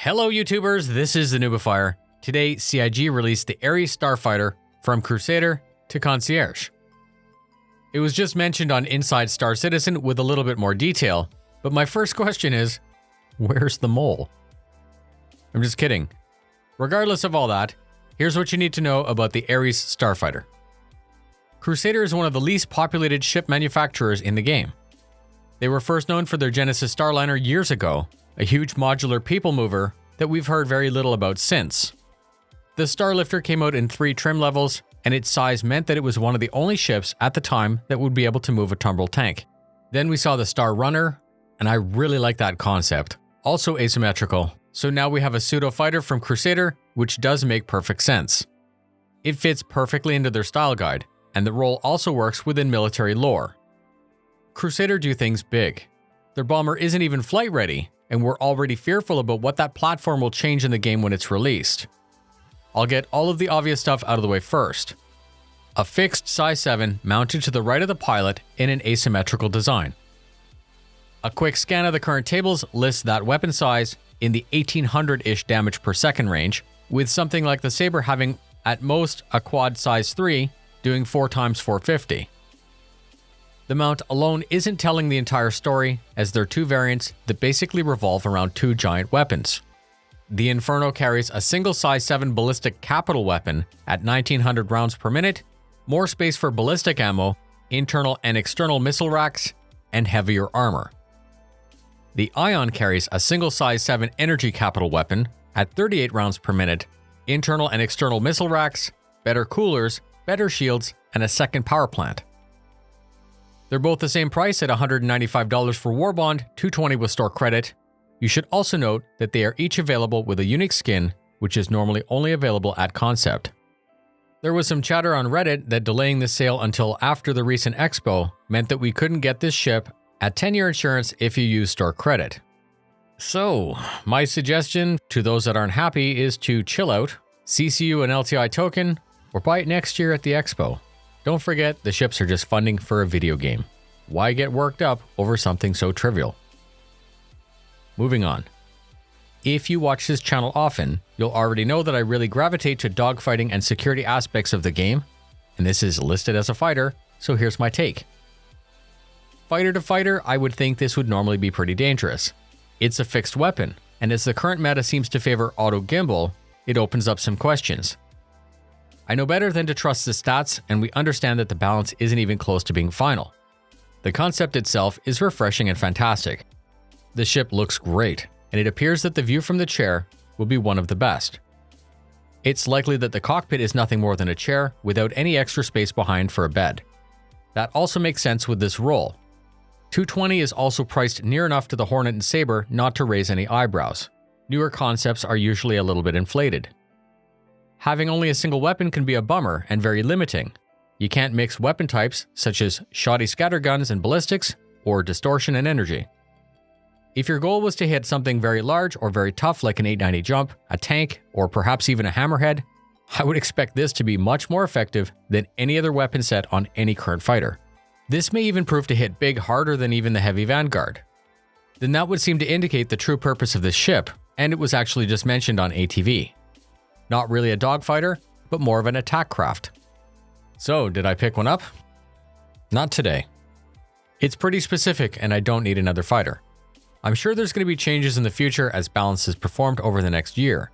Hello YouTubers, this is the noobifier. Today, CIG released the ARES Starfighter from Crusader to Concierge. It was just mentioned on Inside Star Citizen with a little bit more detail, but my first question is, where's the mole? I'm just kidding. Regardless of all that, here's what you need to know about the ARES Starfighter. Crusader is one of the least populated ship manufacturers in the game. They were first known for their Genesis Starliner years ago, a huge modular people mover that we've heard very little about since. The Starlifter came out in 3 trim levels, and its size meant that it was one of the only ships at the time that would be able to move a tumbrel tank. Then we saw the Star Runner, and I really like that concept. Also asymmetrical, so now we have a pseudo-fighter from Crusader, which does make perfect sense. It fits perfectly into their style guide, and the role also works within military lore. Crusader do things big. Their bomber isn't even flight ready, and we're already fearful about what that platform will change in the game when it's released. I'll get all of the obvious stuff out of the way first. A fixed size 7 mounted to the right of the pilot in an asymmetrical design. A quick scan of the current tables lists that weapon size in the 1800-ish damage per second range, with something like the Saber having at most a quad size 3 doing 4 times 450. The mount alone isn't telling the entire story, as there are 2 variants that basically revolve around 2 giant weapons. The Inferno carries a single size 7 ballistic capital weapon at 1900 rounds per minute, more space for ballistic ammo, internal and external missile racks, and heavier armor. The Ion carries a single size 7 energy capital weapon at 38 rounds per minute, internal and external missile racks, better coolers, better shields, and a second power plant. They're both the same price at $195 for Warbond, $220 with store credit. You should also note that they are each available with a unique skin, which is normally only available at concept. There was some chatter on Reddit that delaying the sale until after the recent expo meant that we couldn't get this ship at 10-year insurance if you use store credit. So, my suggestion to those that aren't happy is to chill out, CCU an LTI token, or buy it next year at the expo. Don't forget, the ships are just funding for a video game. Why get worked up over something so trivial? Moving on. If you watch this channel often, you'll already know that I really gravitate to dogfighting and security aspects of the game, and this is listed as a fighter, so here's my take. Fighter to fighter, I would think this would normally be pretty dangerous. It's a fixed weapon, and as the current meta seems to favor auto gimbal, it opens up some questions. I know better than to trust the stats, and we understand that the balance isn't even close to being final. The concept itself is refreshing and fantastic. The ship looks great, and it appears that the view from the chair will be one of the best. It's likely that the cockpit is nothing more than a chair without any extra space behind for a bed. That also makes sense with this role. $220 is also priced near enough to the Hornet and Saber not to raise any eyebrows. Newer concepts are usually a little bit inflated. Having only a single weapon can be a bummer and very limiting. You can't mix weapon types such as shoddy scatterguns and ballistics, or distortion and energy. If your goal was to hit something very large or very tough like an 890 jump, a tank, or perhaps even a hammerhead, I would expect this to be much more effective than any other weapon set on any current fighter. This may even prove to hit big harder than even the Heavy Vanguard. Then that would seem to indicate the true purpose of this ship, and it was actually just mentioned on ATV. Not really a dogfighter, but more of an attack craft. So, did I pick one up? Not today. It's pretty specific, and I don't need another fighter. I'm sure there's going to be changes in the future as balance is performed over the next year.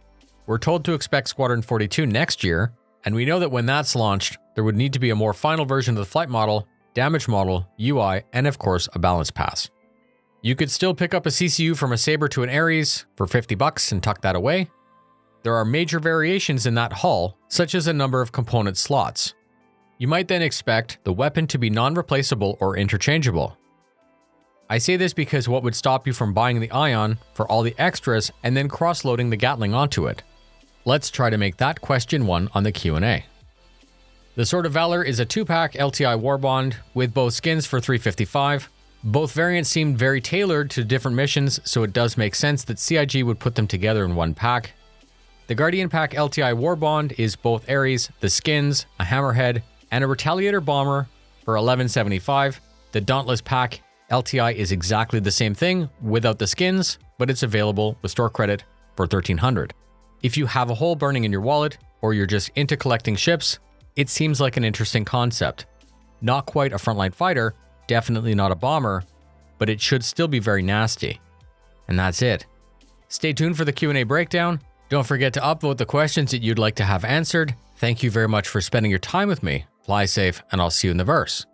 We're told to expect Squadron 42 next year, and we know that when that's launched, there would need to be a more final version of the flight model, damage model, UI, and of course, a balance pass. You could still pick up a CCU from a Saber to an ARES for $50 and tuck that away. There are major variations in that hull, such as a number of component slots. You might then expect the weapon to be non-replaceable or interchangeable. I say this because what would stop you from buying the Ion for all the extras and then cross-loading the Gatling onto it? Let's try to make that question 1 on the Q&A. The Sword of Valor is a 2-pack LTI Warbond with both skins for $355. Both variants seem very tailored to different missions, so it does make sense that CIG would put them together in one pack. The Guardian Pack LTI Warbond is both ARES, the skins, a hammerhead, and a Retaliator bomber for $1175. The Dauntless Pack LTI is exactly the same thing without the skins, but it's available with store credit per 1300. If you have a hole burning in your wallet, or you're just into collecting ships, it seems like an interesting concept. Not quite a frontline fighter, definitely not a bomber, but it should still be very nasty. And that's it. Stay tuned for the Q&A breakdown. Don't forget to upvote the questions that you'd like to have answered. Thank you very much for spending your time with me. Fly safe, and I'll see you in the verse.